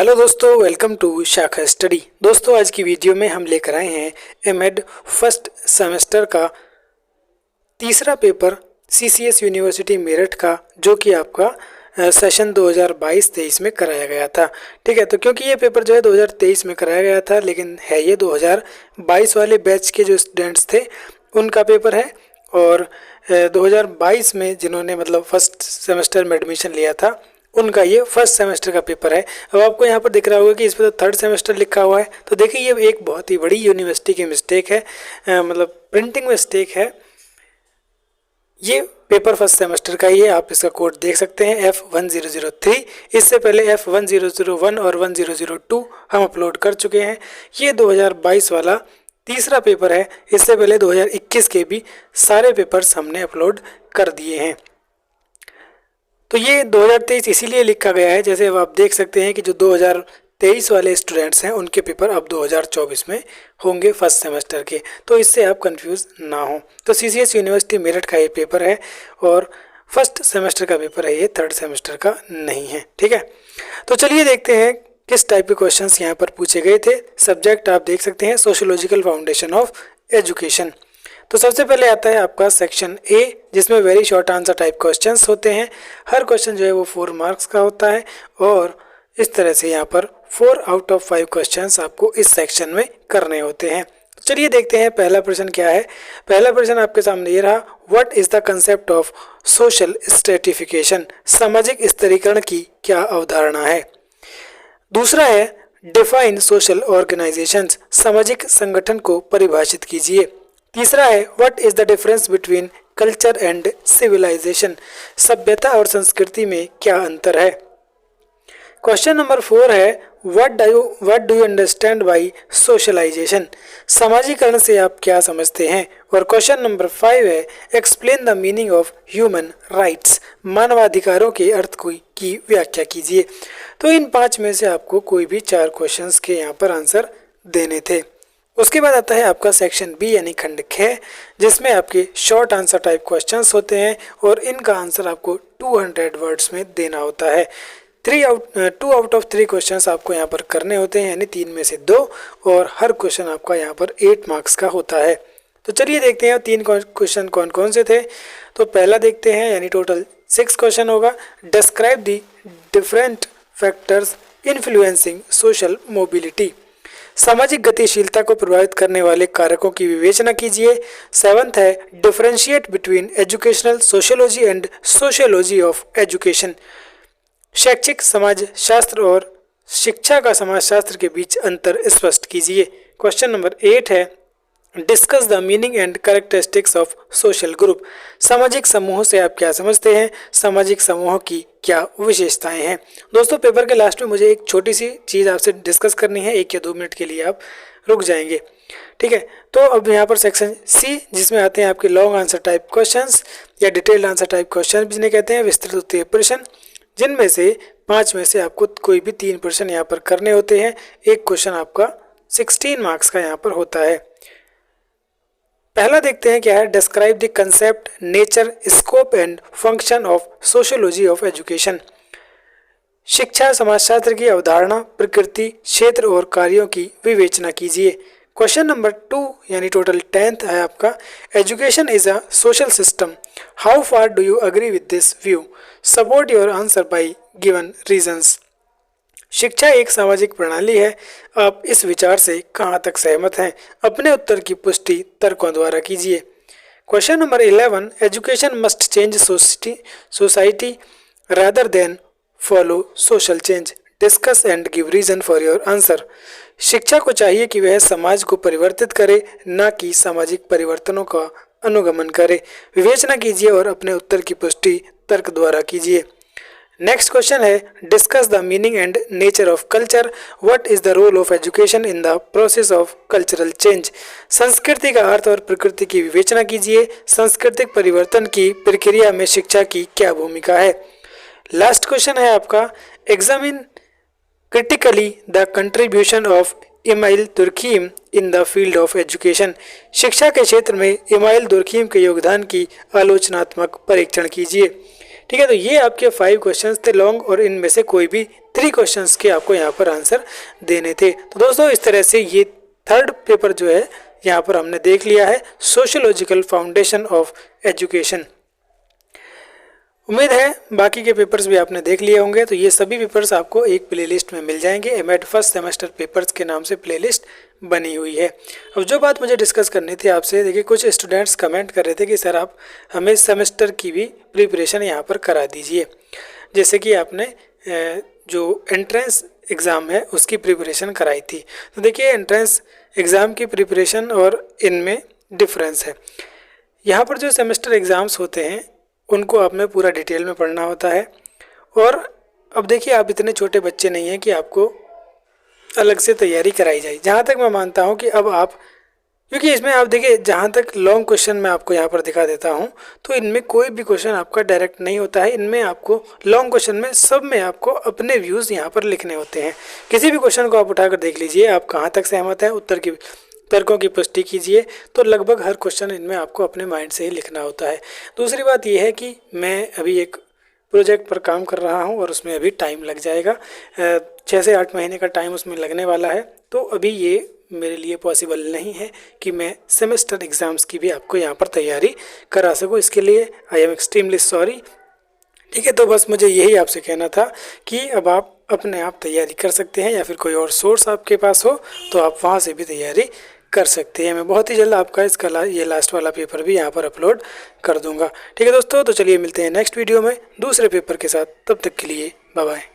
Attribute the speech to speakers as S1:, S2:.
S1: Hello दोस्तों, welcome to शाखा study. दोस्तों, आज की वीडियो में हम लेकर आए हैं एमएड फर्स्ट सेमेस्टर का तीसरा पेपर सीसीएस यूनिवर्सिटी मेरठ का, जो कि आपका सेशन 2022-23 में कराया गया था। ठीक है, तो क्योंकि ये पेपर जो है 2023 में कराया गया था, लेकिन है ये 2022 वाले बैच के जो स्टूडेंट्स थे उनका पेपर है। और 2022 में जिन्होंने मतलब फर्स्ट सेमेस्टर में एडमिशन लिया था उनका ये फर्स्ट सेमेस्टर का पेपर है। अब आपको यहाँ पर दिख रहा होगा कि इस पर तो थर्ड सेमेस्टर लिखा हुआ है, तो देखिए ये एक बहुत ही बड़ी यूनिवर्सिटी की मिस्टेक है, मतलब प्रिंटिंग मिस्टेक है। ये पेपर फर्स्ट सेमेस्टर का ही है, आप इसका कोड देख सकते हैं F1003। इससे पहले F1001 और 1002 हम अपलोड कर चुके हैं। ये 2022 वाला तीसरा पेपर है, इससे पहले 2021 के भी सारे पेपर्स हमने अपलोड कर दिए हैं। तो ये 2023 इसीलिए लिखा गया है, जैसे अब आप देख सकते हैं कि जो 2023 वाले स्टूडेंट्स हैं उनके पेपर अब 2024 में होंगे फर्स्ट सेमेस्टर के, तो इससे आप कंफ्यूज ना हो। तो सीसीएस यूनिवर्सिटी मेरठ का ये पेपर है और फर्स्ट सेमेस्टर का पेपर है, ये थर्ड सेमेस्टर का नहीं है। ठीक है, तो चलिए देखते हैं किस टाइप के क्वेश्चंस यहाँ पर पूछे गए थे। सब्जेक्ट आप देख सकते हैं सोशियोलॉजिकल फाउंडेशन ऑफ एजुकेशन। तो सबसे पहले आता है आपका सेक्शन ए, जिसमें very short answer type questions होते हैं। हर क्वेश्चन जो है वो 4 मार्क्स का होता है और इस तरह से यहाँ पर 4 आउट ऑफ 5 क्वेश्चंस आपको इस सेक्शन में करने होते हैं। तो चलिए देखते हैं पहला प्रश्न क्या है। पहला प्रश्न आपके सामने ये रहा, what is the concept of social stratification. सामाजिक स्तरीकरण की क्या अवधारणा है। दूसरा है डिफाइन सोशल ऑर्गेनाइजेशंस। सामाजिक संगठन को परिभाषित कीजिए। तीसरा है what is the difference between culture and civilisation. सभ्यता और संस्कृति में क्या अंतर है। क्वेश्चन नंबर 4 है what do you understand by socialization. सामाजिकरण से आप क्या समझते हैं। और क्वेश्चन नंबर 5 है explain the meaning of human rights. मानवाधिकारों के अर्थ की व्याख्या कीजिए। तो इन 5 में से आपको कोई भी 4 क्वेश्चंस के यहाँ पर आंसर देने थे। उसके बाद आता है आपका सेक्शन बी यानी खंड ख, जिसमें आपके शॉर्ट आंसर टाइप क्वेश्चंस होते हैं और इनका आंसर आपको 200 वर्ड्स में देना होता है। 2 आउट ऑफ 3 क्वेश्चंस आपको यहाँ पर करने होते हैं, यानी 3 में से 2, और हर क्वेश्चन आपका यहाँ पर 8 मार्क्स का होता है। तो चलिए देखते हैं 3 क्वेश्चन कौन कौन से थे। तो पहला देखते हैं, यानी टोटल 6 क्वेश्चन होगा। Describe the different factors influencing social mobility. सामाजिक गतिशीलता को प्रभावित करने वाले कारकों की विवेचना कीजिए। 7th है differentiate between educational sociology and sociology of education. शैक्षिक समाज शास्त्र और शिक्षा का समाजशास्त्र के बीच अंतर स्पष्ट कीजिए। क्वेश्चन नंबर 8 है discuss the meaning and characteristics of social group. सामाजिक समूह से आप क्या समझते हैं। सामाजिक समूह की क्या विशेषताएं हैं। दोस्तों, पेपर के लास्ट में मुझे एक छोटी सी चीज़ आपसे डिस्कस करनी है, 1 या 2 मिनट के लिए आप रुक जाएंगे। ठीक है, तो अब यहाँ पर सेक्शन सी, जिसमें आते हैं आपके लॉन्ग आंसर टाइप क्वेश्चंस या डिटेल्ड आंसर टाइप क्वेश्चन जिन्हें कहते हैं, विस्तृत उत्तर प्रश्न, जिनमें से 5 में से आपको कोई भी 3 प्रश्न यहाँ पर करने होते हैं। एक क्वेश्चन आपका 16 मार्क्स का यहाँ पर होता है। पहला देखते हैं क्या है, describe the concept nature scope and function of sociology of education. शिक्षा समाजशास्त्र की अवधारणा, प्रकृति, क्षेत्र और कार्यों की विवेचना कीजिए। क्वेश्चन नंबर 2 यानी टोटल 10th है आपका, education is a social system. How far do you agree with this view. Support your answer by given reasons. शिक्षा एक सामाजिक प्रणाली है, आप इस विचार से कहाँ तक सहमत हैं। अपने उत्तर की पुष्टि तर्कों द्वारा कीजिए। Question number 11, education must change society rather than follow social change. Discuss and give reason for your answer. शिक्षा को चाहिए कि वह समाज को परिवर्तित करे, न कि सामाजिक परिवर्तनों का अनुगमन करे। विवेचना कीजिए और अपने उत्तर की पुष्टि तर्क द्वारा कीजिए। नेक्स्ट क्वेश्चन है discuss the meaning and nature of culture. What is the role of education in the process of cultural change. संस्कृति का अर्थ और प्रकृति की विवेचना कीजिए। सांस्कृतिक परिवर्तन की प्रक्रिया में शिक्षा की क्या भूमिका है। लास्ट क्वेश्चन है आपका examine critically the contribution of email Durkheim in the field of education. शिक्षा के क्षेत्र में इमाइल दुर्खीम के योगदान की आलोचनात्मक परीक्षण कीजिए। ठीक है, तो ये आपके 5 क्वेश्चंस थे लॉन्ग, और इनमें से कोई भी 3 क्वेश्चंस के आपको यहाँ पर आंसर देने थे। तो दोस्तों इस तरह से ये थर्ड पेपर जो है यहाँ पर हमने देख लिया है, सोशियोलॉजिकल फाउंडेशन ऑफ एजुकेशन। उम्मीद है बाकी के पेपर्स भी आपने देख लिए होंगे। तो ये सभी पेपर्स आपको एक प्लेलिस्ट में मिल जाएंगे। एमएड फर्स्ट सेमेस्टर पेपर्स के नाम से प्लेलिस्ट बनी हुई है। अब जो बात मुझे डिस्कस करनी थी आपसे, देखिए कुछ स्टूडेंट्स कमेंट कर रहे थे कि सर आप हमें सेमेस्टर की भी प्रिपरेशन यहाँ पर करा दीजिए, जैसे कि आपने जो एंट्रेंस एग्ज़ाम है उसकी प्रिपरेशन कराई थी। तो देखिए एंट्रेंस एग्ज़ाम की प्रिपरेशन और इनमें डिफरेंस है। यहाँ पर जो सेमेस्टर एग्ज़ाम्स होते हैं उनको आप में पूरा डिटेल में पढ़ना होता है। और अब देखिए आप इतने छोटे बच्चे नहीं हैं कि आपको अलग से तैयारी कराई जाए। जहाँ तक मैं मानता हूँ कि अब आप, क्योंकि इसमें आप देखिए जहाँ तक लॉन्ग क्वेश्चन मैं आपको यहाँ पर दिखा देता हूँ, तो इनमें कोई भी क्वेश्चन आपका डायरेक्ट नहीं होता है। इनमें आपको लॉन्ग क्वेश्चन में सब में आपको अपने व्यूज़ यहाँ पर लिखने होते हैं। किसी भी क्वेश्चन को आप उठाकर देख लीजिए, आप कहाँ तक सहमत हैं, उत्तर की तर्कों की पुष्टि कीजिए, तो लगभग हर क्वेश्चन इनमें आपको अपने माइंड से ही लिखना होता है। दूसरी बात यह है कि मैं अभी एक प्रोजेक्ट पर काम कर रहा हूं और उसमें अभी टाइम लग जाएगा, 6 से 8 महीने का टाइम उसमें लगने वाला है। तो अभी ये मेरे लिए पॉसिबल नहीं है कि मैं सेमेस्टर एग्ज़ाम्स की भी आपको यहाँ पर तैयारी करा सकूँ। इसके लिए आई एम एक्सट्रीमली सॉरी। ठीक है, तो बस मुझे यही आपसे कहना था कि अब आप अपने आप तैयारी कर सकते हैं, या फिर कोई और सोर्स आपके पास हो तो आप वहाँ से भी तैयारी कर सकते हैं। मैं बहुत ही जल्द आपका इसका ये लास्ट वाला पेपर भी यहाँ पर अपलोड कर दूंगा। ठीक है दोस्तों, तो चलिए मिलते हैं नेक्स्ट वीडियो में दूसरे पेपर के साथ। तब तक के लिए बाय बाय।